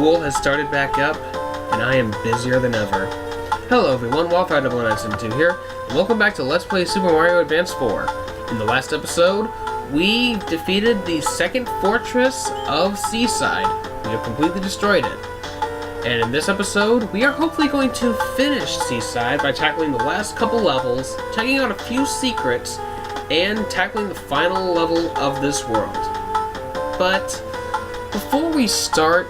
School has started back up, and I am busier than ever. Hello everyone, Wildfire1972 here, and welcome back to Let's Play Super Mario Advance 4. In the last episode, we defeated the second fortress of Seaside. We have completely destroyed it. And in this episode, we are hopefully going to finish Seaside by tackling the last couple levels, checking out a few secrets, and tackling the final level of this world. But before we start,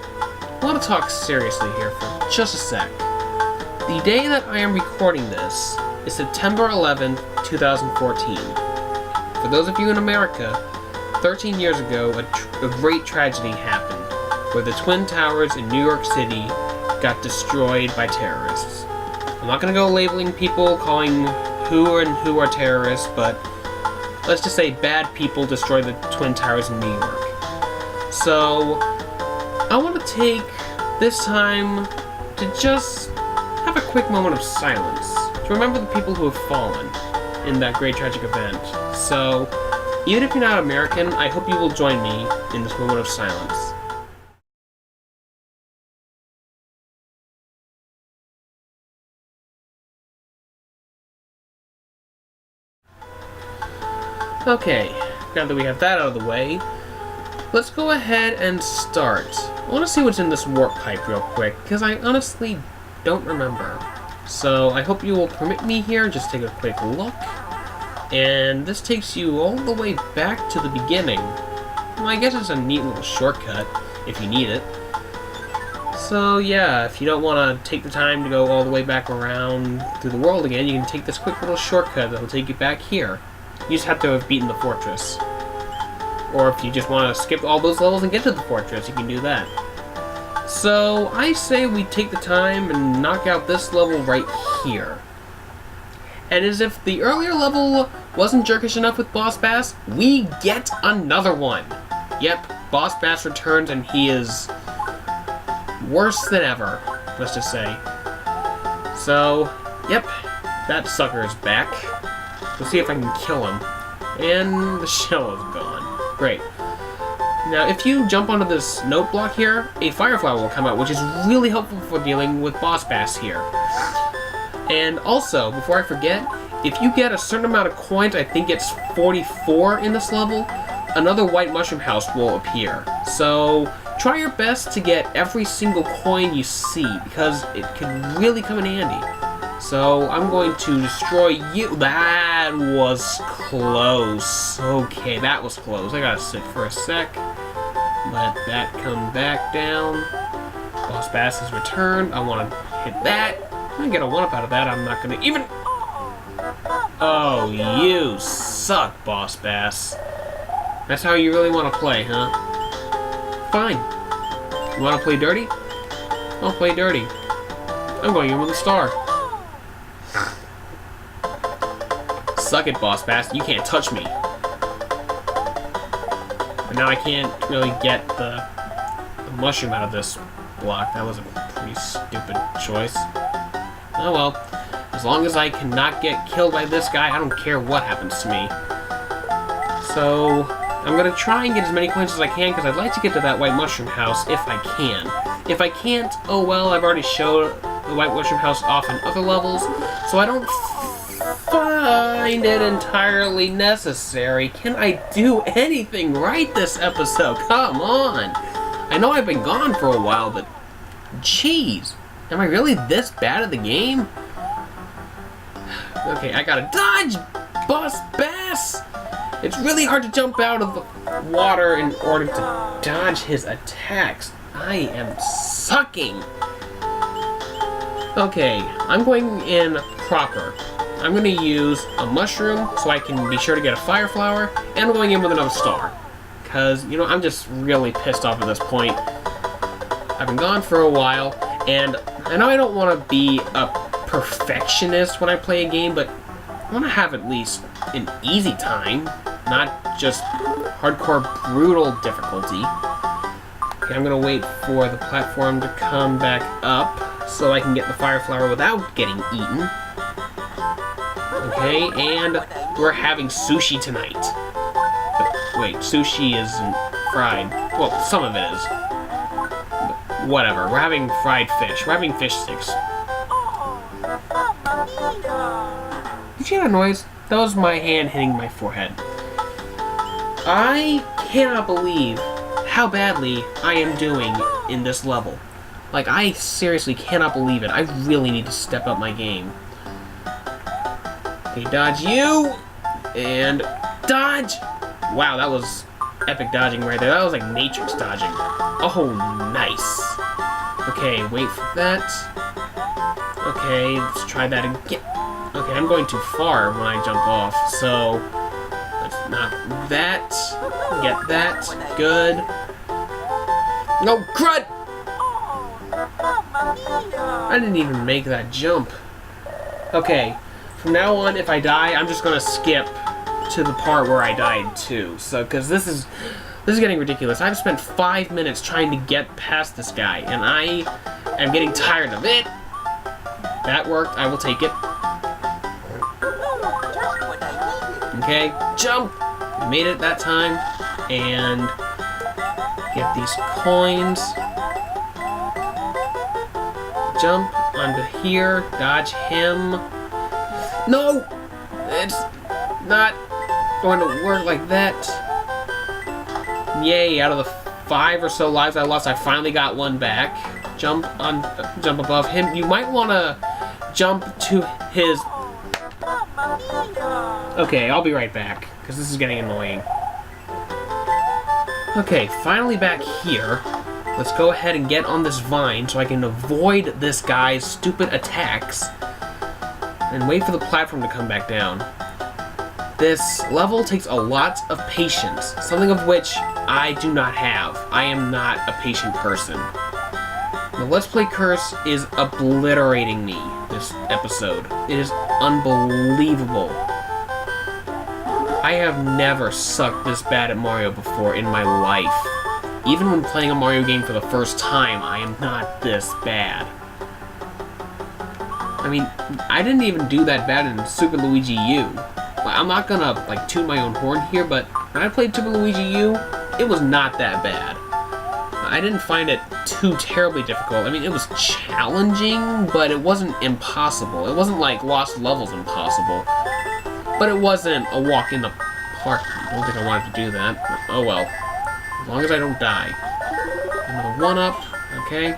I want to talk seriously here for just a sec. The day that I am recording this is September 11th, 2014. For those of you in America, 13 years ago, a great tragedy happened, where the Twin Towers in New York City got destroyed by terrorists. I'm not going to go labeling people, calling who are terrorists, but let's just say bad people destroyed the Twin Towers in New York. So, I want to take this time to just have a quick moment of silence to remember the people who have fallen in that great tragic event. So, even if you're not American, I hope you will join me in this moment of silence. Okay, now that we have that out of the way, let's go ahead and start. I want to see what's in this warp pipe real quick, because I honestly don't remember. So I hope you will permit me here and just take a quick look. And this takes you all the way back to the beginning. Well, I guess it's a neat little shortcut, if you need it. So yeah, if you don't want to take the time to go all the way back around through the world again, you can take this quick little shortcut that will take you back here. You just have to have beaten the fortress. Or if you just want to skip all those levels and get to the fortress, you can do that. So, I say we take the time and knock out this level right here. And as if the earlier level wasn't jerkish enough with Boss Bass, we get another one. Yep, Boss Bass returns and he is worse than ever, let's just say. So, yep, that sucker is back. Let's see if I can kill him. And the shell is gone. Great. Now, if you jump onto this note block here, a Firefly will come out, which is really helpful for dealing with Boss Bass here. And also, before I forget, if you get a certain amount of coins, I think it's 44 in this level, another white mushroom house will appear. So, try your best to get every single coin you see, because it can really come in handy. So, I'm going to destroy you. That was close. Okay, that was close. I gotta sit for a sec. Let that come back down. Boss Bass is returned. I want to hit that. I'm gonna get a 1-up out of that. I'm not gonna even... Oh, you suck, Boss Bass. That's how you really want to play, huh? Fine. You want to play dirty? I'll play dirty. I'm going in with a star. Suck it, Boss Bass. You can't touch me. But now I can't really get the mushroom out of this block. That was a pretty stupid choice. Oh well. As long as I cannot get killed by this guy, I don't care what happens to me. So, I'm going to try and get as many coins as I can, because I'd like to get to that white mushroom house if I can. If I can't, oh well, I've already showed the white mushroom house off in other levels, so I don't find it entirely necessary. Can I do anything right this episode? Come on! I know I've been gone for a while, but jeez, am I really this bad at the game? Okay, I gotta dodge, Boss Bass! It's really hard to jump out of the water in order to dodge his attacks. I am sucking. Okay, I'm going in proper. I'm going to use a mushroom so I can be sure to get a fire flower, and I'm going in with another star. Because, you know, I'm just really pissed off at this point. I've been gone for a while, and I know I don't want to be a perfectionist when I play a game, but I want to have at least an easy time, not just hardcore brutal difficulty. Okay, I'm going to wait for the platform to come back up so I can get the fire flower without getting eaten. Okay, and we're having sushi tonight. But wait, sushi isn't fried. Well, some of it is. But Whatever, we're having fried fish. We're having fish sticks. Did you hear that noise? That was my hand hitting my forehead. I cannot believe how badly I am doing in this level. Like, I seriously cannot believe it. I really need to step up my game. Okay, dodge you! And dodge! Wow, that was epic dodging right there. That was like Matrix dodging. Oh, nice. Okay, wait for that. Okay, let's try that again. Okay, I'm going too far when I jump off, so let's knock that. Get that. Good. No, crud! I didn't even make that jump. Okay, from now on, if I die, I'm just gonna skip to the part where I died too. So, because this is getting ridiculous. I've spent 5 minutes trying to get past this guy, and I am getting tired of it. That worked. I will take it. Okay, jump! Made it that time, and get these coins. Jump onto here, dodge him. No! It's not going to work like that. Yay, out of the 5 or so lives I lost, I finally got one back. Jump above him. You might want to jump to his... Okay, I'll be right back, because this is getting annoying. Okay, finally back here. Let's go ahead and get on this vine so I can avoid this guy's stupid attacks and wait for the platform to come back down. This level takes a lot of patience, something of which I do not have. I am not a patient person. The Let's Play curse is obliterating me this episode. It is unbelievable. I have never sucked this bad at Mario before in my life. Even when playing a Mario game for the first time, I am not this bad. I mean, I didn't even do that bad in Super Luigi U. I'm not gonna, like, toot my own horn here, but when I played Super Luigi U, it was not that bad. I didn't find it too terribly difficult. I mean, it was challenging, but it wasn't impossible. It wasn't like Lost Levels impossible. But it wasn't a walk in the park. I don't think I wanted to do that, but oh well. As long as I don't die. Another 1-up, okay.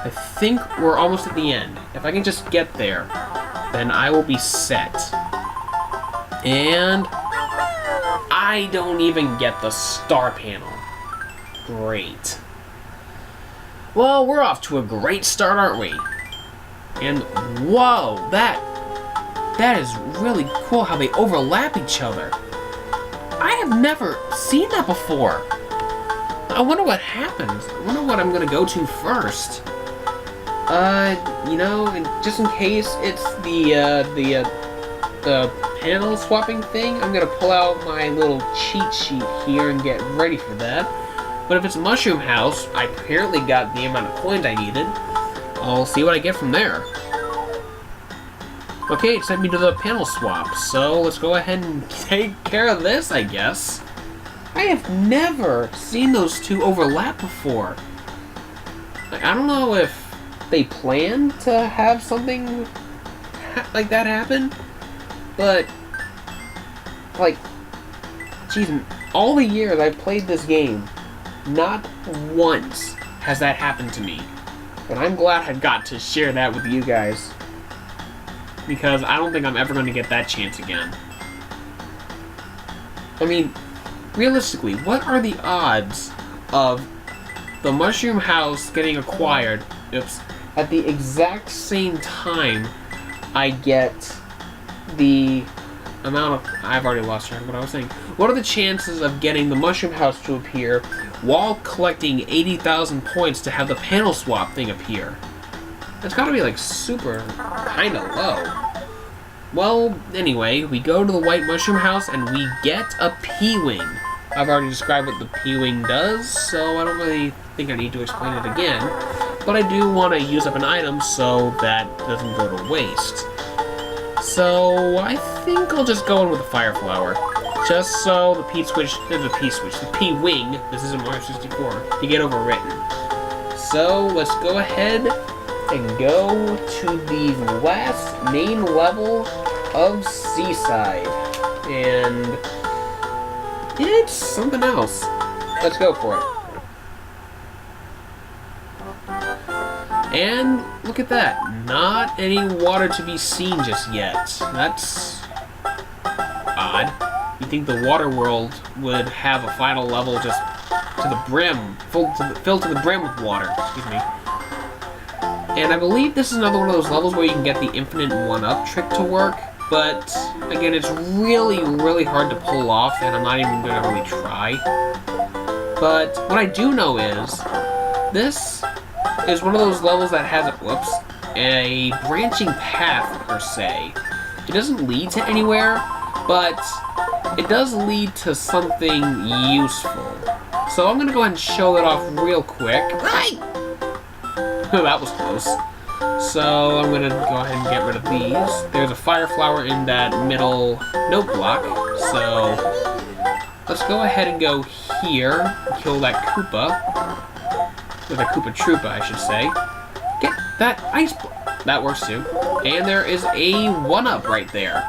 I think we're almost at the end. If I can just get there, then I will be set. And I don't even get the star panel. Great. Well, we're off to a great start, aren't we? And whoa, that is really cool how they overlap each other. I have never seen that before. I wonder what happens. I wonder what I'm gonna go to first. You know, just in case it's the panel swapping thing, I'm gonna pull out my little cheat sheet here and get ready for that. But if it's Mushroom House, I apparently got the amount of coins I needed. I'll see what I get from there. Okay, it sent me to the panel swap, so let's go ahead and take care of this, I guess. I have never seen those two overlap before. Like, I don't know if they plan to have something like that happen, but, like, geez, in all the years I've played this game, not once has that happened to me. And I'm glad I got to share that with you guys, because I don't think I'm ever going to get that chance again. I mean, realistically, what are the odds of the Mushroom House getting acquired, at the exact same time I get the amount of... I've already lost track of what I was saying. What are the chances of getting the Mushroom House to appear while collecting 80,000 points to have the panel swap thing appear? That's gotta be, like, super kinda low. Well, anyway, we go to the White Mushroom House and we get a P-Wing. I've already described what the P-Wing does, so I don't really think I need to explain it again. But I do want to use up an item so that doesn't go to waste. So I think I'll just go in with the Fire Flower. Just so the P-Wing, this isn't Mario 64, you get overwritten. so let's go ahead and go to the last main level of Seaside. And it's something else. Let's go for it. And look at that. Not any water to be seen just yet. That's odd. You'd think the water world would have a final level just to the brim, filled to the brim with water. Excuse me. And I believe this is another one of those levels where you can get the infinite one-up trick to work. But again, it's really, really hard to pull off, and I'm not even going to really try. But what I do know is this is one of those levels that has a branching path per se. It doesn't lead to anywhere, but it does lead to something useful. So I'm gonna go ahead and show it off real quick. Right! That was close. So I'm gonna go ahead and get rid of these. There's a fire flower in that middle note block. So let's go ahead and go here and kill that Koopa. With a Koopa Troopa, I should say. Get that ice block. That works too. And there is a 1-up right there.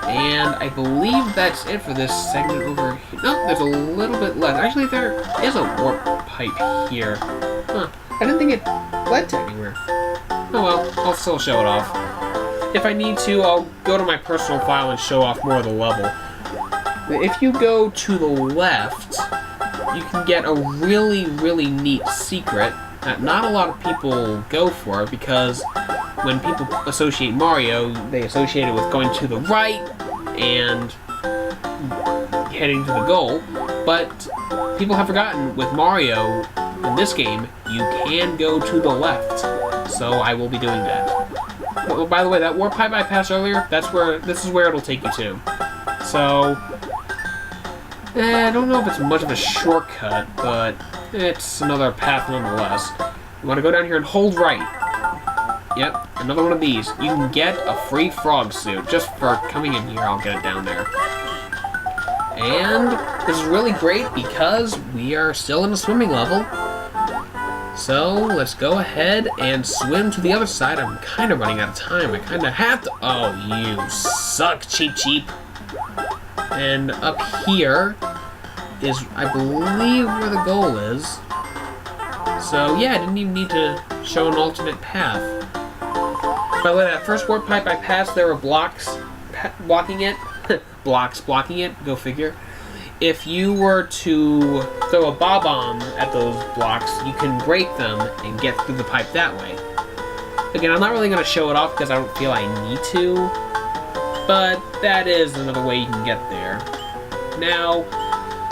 And I believe that's it for this segment over here. No, there's a little bit left. Actually, there is a warp pipe here. Huh. I didn't think it led to anywhere. Oh well, I'll still show it off. If I need to, I'll go to my personal file and show off more of the level. If you go to the left, you can get a really, really neat secret that not a lot of people go for, because when people associate Mario, they associate it with going to the right and heading to the goal. But people have forgotten, with Mario, in this game, you can go to the left. So I will be doing that. Oh, by the way, that warp pipe I passed earlier, this is where it'll take you to. So I don't know if it's much of a shortcut, but it's another path nonetheless. You want to go down here and hold right. Yep, another one of these. You can get a free frog suit just for coming in here. I'll get it down there. And this is really great because we are still in a swimming level. So let's go ahead and swim to the other side. I'm kind of running out of time. I kind of have to. Oh, you suck, Cheep Cheep. And up here is, I believe, where the goal is. So yeah, I didn't even need to show an alternate path. By the way, that first warp pipe I passed, there were blocks blocking it. Blocks blocking it, go figure. If you were to throw a bob-omb at those blocks, you can break them and get through the pipe that way. Again, I'm not really going to show it off because I don't feel I need to, but that is another way you can get there. Now,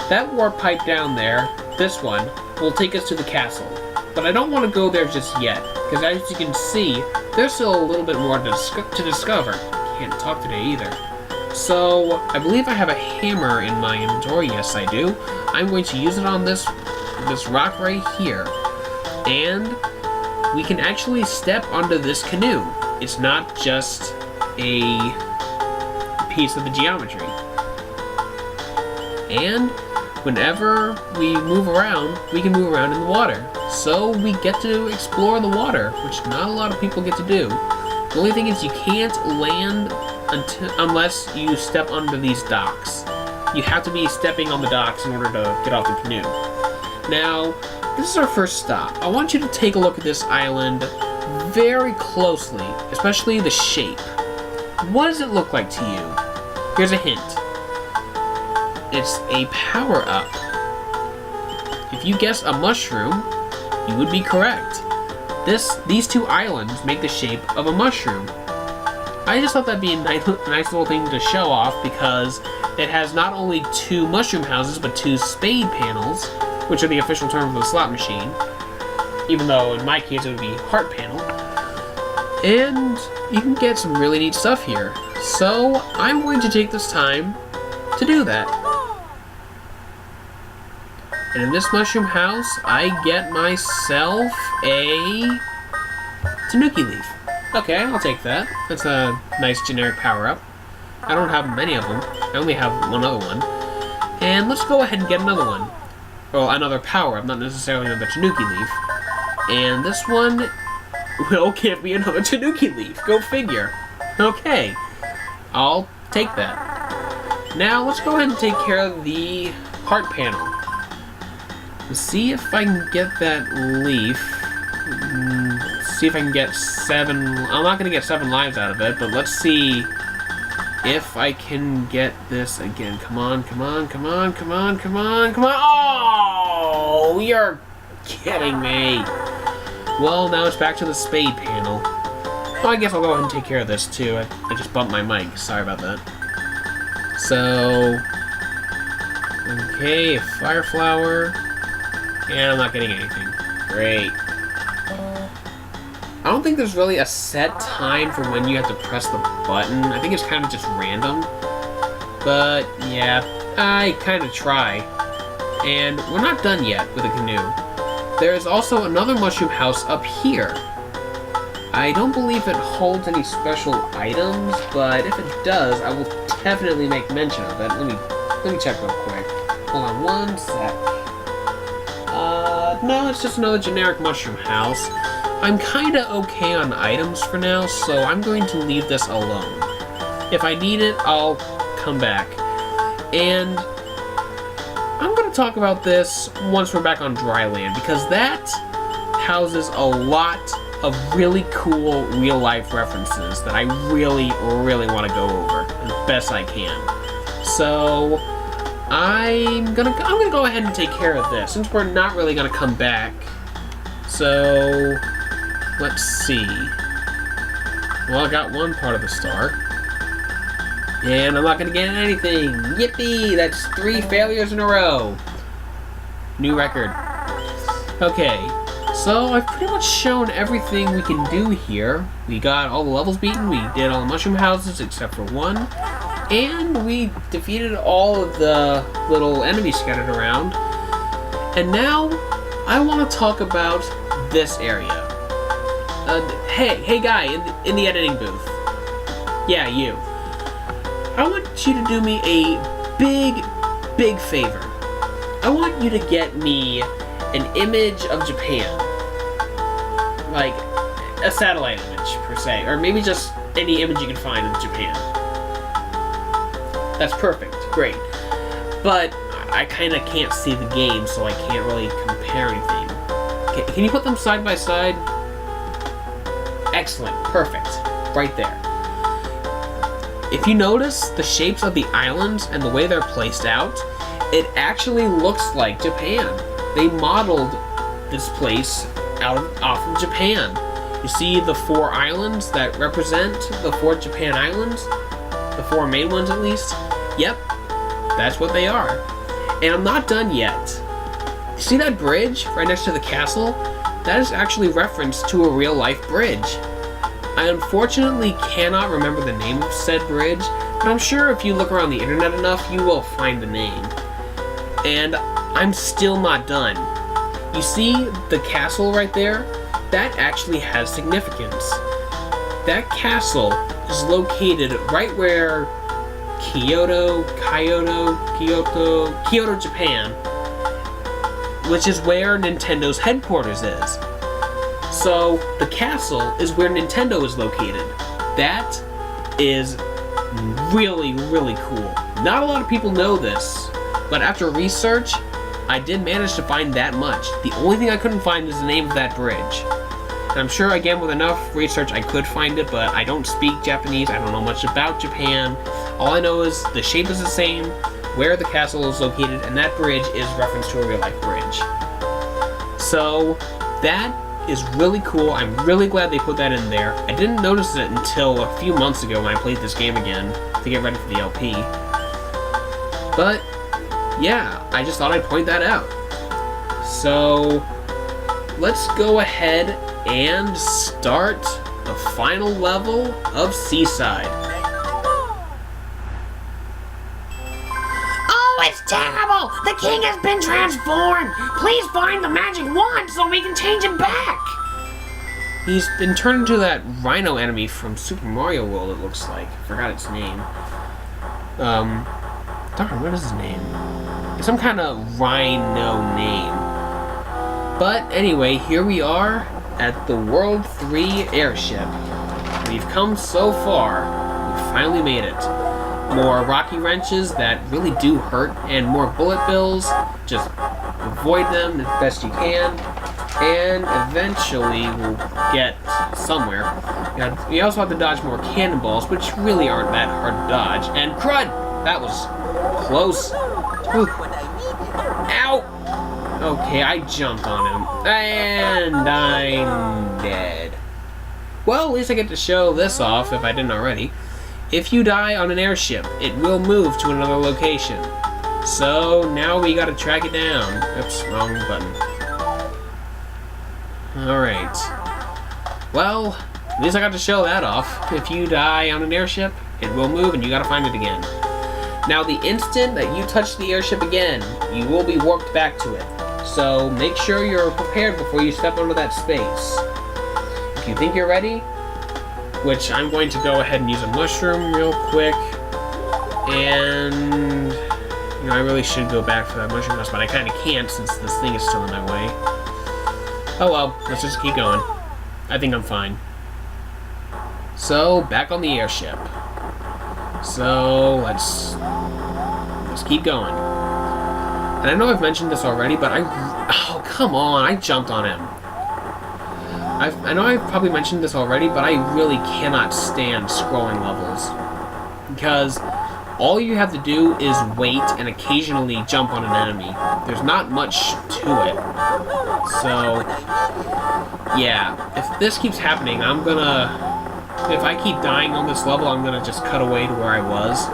that warp pipe down there, this one, will take us to the castle. But I don't want to go there just yet, because as you can see, there's still a little bit more to discover. Can't talk today either. So, I believe I have a hammer in my inventory. Yes, I do. I'm going to use it on this rock right here. And we can actually step onto this canoe. It's not just a piece of the geometry. And whenever we move around, we can move around in the water. So we get to explore the water, which not a lot of people get to do. The only thing is you can't land unless you step onto these docks. You have to be stepping on the docks in order to get off the canoe. Now, this is our first stop. I want you to take a look at this island very closely, especially the shape. What does it look like to you? Here's a hint. It's a power-up. If you guess a mushroom, you would be correct. These two islands make the shape of a mushroom. I just thought that'd be a nice little thing to show off because it has not only 2 mushroom houses, but 2 spade panels, which are the official term for the slot machine, even though in my case it would be heart panel. And you can get some really neat stuff here. So I'm going to take this time to do that. And in this mushroom house, I get myself a tanuki leaf. Okay, I'll take that. That's a nice generic power-up. I don't have many of them. I only have one other one. And let's go ahead and get another one. Well, another power-up, not necessarily another tanuki leaf. And this one will give me another Tanuki leaf. Go figure. Okay. I'll take that. Now, let's go ahead and take care of the heart panel. Let's see if I can get that leaf. See if I can get 7... I'm not going to get 7 lives out of it, but let's see if I can get this again. Come on, come on, come on, come on, come on, come on. Oh, you're kidding me. Well, now it's back to the spade panel. Well, I guess I'll go ahead and take care of this, too. I just bumped my mic. Sorry about that. So... Okay, a fire flower. And I'm not getting anything. Great. I don't think there's really a set time for when you have to press the button. I think it's kind of just random. But, yeah, I kind of try. And we're not done yet with the canoe. There is also another mushroom house up here. I don't believe it holds any special items, but if it does, I will definitely make mention of it. Let me check real quick. Hold on one sec. No, it's just another generic mushroom house. I'm kinda okay on items for now, so I'm going to leave this alone. If I need it, I'll come back. And I'm gonna talk about this once we're back on dry land, because that houses a lot of really cool real-life references that I really, really want to go over as best I can. So I'm gonna go ahead and take care of this, since we're not really gonna come back. So let's see. Well, I got one part of the star, and I'm not gonna get anything. Yippee! That's 3 failures in a row. New record. Okay. So, I've pretty much shown everything we can do here. We got all the levels beaten, we did all the mushroom houses except for one, and we defeated all of the little enemies scattered around. And now, I want to talk about this area. Hey guy, in the editing booth. Yeah, you. I want you to do me a big favor. I want you to get me an image of Japan. Like, a satellite image, per se. Or maybe just any image you can find of Japan. That's perfect. Great. But I kind of can't see the game, so I can't really compare anything. Can you put them side by side? Excellent. Perfect. Right there. If you notice the shapes of the islands and the way they're placed out, it actually looks like Japan. They modeled this place off of Japan. You see the 4 islands that represent the 4 Japan islands? The 4 main ones, at least? Yep, that's what they are. And I'm not done yet. You see that bridge right next to the castle? That is actually referenced to a real-life bridge. I unfortunately cannot remember the name of said bridge, but I'm sure if you look around the internet enough, you will find the name. And I'm still not done. You see the castle right there? That actually has significance. That castle is located right where Kyoto, Japan, which is where Nintendo's headquarters is. So, the castle is where Nintendo is located. That is really, really cool. Not a lot of people know this, but after research, I did manage to find that much. The only thing I couldn't find is the name of that bridge. And I'm sure, again, with enough research, I could find it, but I don't speak Japanese, I don't know much about Japan. All I know is the shape is the same, where the castle is located, and that bridge is referenced to a real-life bridge. So, that is really cool. I'm really glad they put that in there. I didn't notice it until a few months ago when I played this game again to get ready for the LP. But, yeah, I just thought I'd point that out. So, let's go ahead and start the final level of Seaside. Oh, it's terrible! The king has been transformed! Please find the magic wand so we can change him back! He's been turned into that rhino enemy from Super Mario World, it looks like. I forgot its name. Darn, what is his name? It's some kind of rhino name. But anyway, here we are at the World 3 Airship. We've come so far. We finally made it. More rocky wrenches that really do hurt, and more bullet bills. Just avoid them as best you can, and eventually we'll get somewhere. We also have to dodge more cannonballs, which really aren't that hard to dodge. And crud! That was close. Whew. Ow! Okay, I jumped on him, and I'm dead. Well, at least I get to show this off, if I didn't already. If you die on an airship, it will move to another location. So, now we gotta track it down. Oops, wrong button. Alright. Well, at least I got to show that off. If you die on an airship, it will move and you gotta find it again. Now, the instant that you touch the airship again, you will be warped back to it. So, make sure you're prepared before you step onto that space. If you think you're ready, which I'm going to go ahead and use a mushroom real quick, and I really should go back for that mushroom dust, but I kind of can't since this thing is still in my way. Oh well, let's just keep going. I think I'm fine. So, back on the airship. So, let's keep going. And I know I've mentioned this already, but oh, come on, I jumped on him. I know I've probably mentioned this already, but I really cannot stand scrolling levels. Because all you have to do is wait and occasionally jump on an enemy. There's not much to it. So, yeah, if this keeps happening, if I keep dying on this level, I'm gonna just cut away to where I was.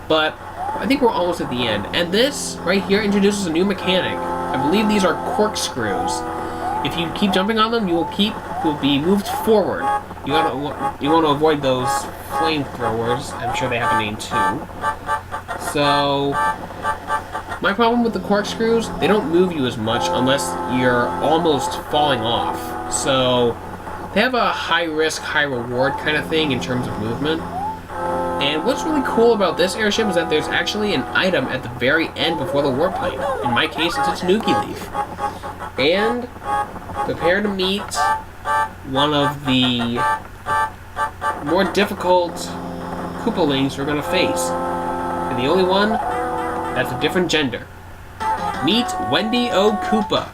But I think we're almost at the end. And this right here introduces a new mechanic. I believe these are corkscrews. If you keep jumping on them, you'll be moved forward. You want to avoid those flamethrowers. I'm sure they have a name too. So, my problem with the corkscrews, they don't move you as much unless you're almost falling off. So, they have a high risk, high reward kind of thing in terms of movement. And what's really cool about this airship is that there's actually an item at the very end before the warp pipe. In my case, it's a Tanuki leaf. And prepare to meet one of the more difficult Koopalings we're going to face. And the only one that's a different gender. Meet Wendy O. Koopa.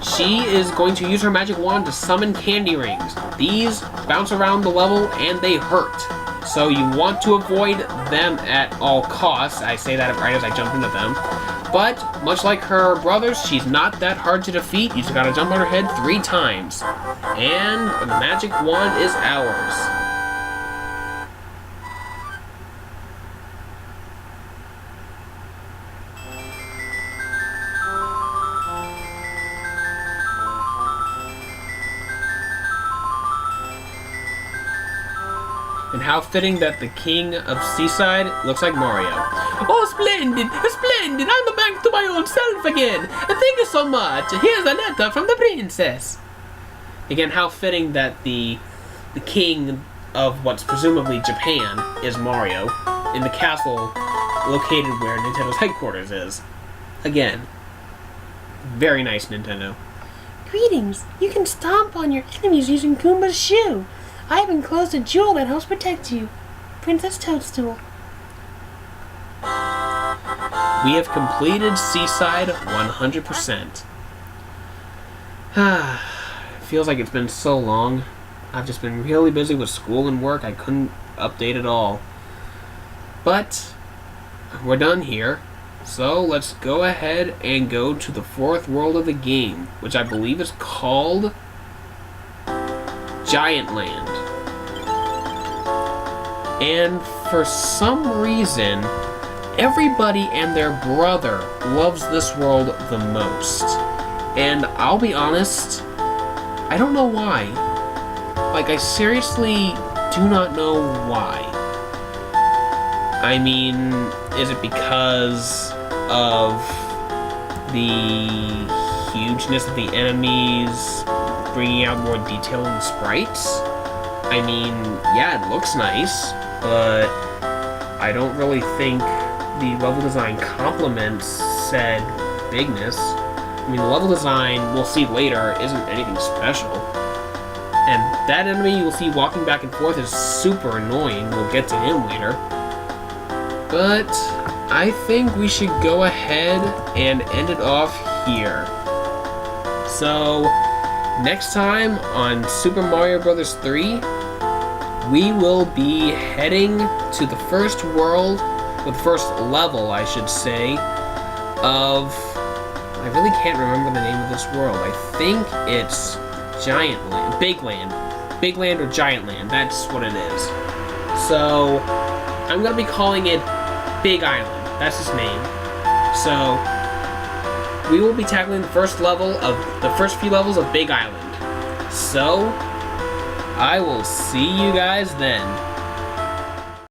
She is going to use her magic wand to summon candy rings. These bounce around the level and they hurt. So you want to avoid them at all costs. I say that right as I jump into them. But, much like her brothers, she's not that hard to defeat. You just gotta jump on her head 3 times. And the magic wand is ours. And how fitting that the king of Seaside looks like Mario. Oh, splendid! Splendid! I'm back to my old self again! Thank you so much! Here's a letter from the princess! Again, how fitting that the king of what's presumably Japan is Mario in the castle located where Nintendo's headquarters is. Again, very nice, Nintendo. Greetings! You can stomp on your enemies using Goomba's shoe. I have enclosed a jewel that helps protect you. Princess Toadstool. We have completed Seaside 100%. Feels like it's been so long. I've just been really busy with school and work. I couldn't update at all. But we're done here. So let's go ahead and go to the 4th world of the game, which I believe is called Giant Land. And for some reason, everybody and their brother loves this world the most. And I'll be honest, I don't know why. Like, I seriously do not know why. I mean, is it because of the hugeness of the enemies, bringing out more detail in the sprites? I mean, yeah, it looks nice, but I don't really think the level design complements said bigness. I mean, the level design, we'll see later, isn't anything special. And that enemy you'll see walking back and forth is super annoying. We'll get to him later. But I think we should go ahead and end it off here. So, next time on Super Mario Bros. 3, we will be heading to the first world, or the first level, I should say, of... I really can't remember the name of this world. I think it's Giant Land. Big Land. Big Land or Giant Land. That's what it is. So, I'm going to be calling it Big Island. That's his name. So, we will be tackling the first few levels of Big Island. So, I will see you guys then.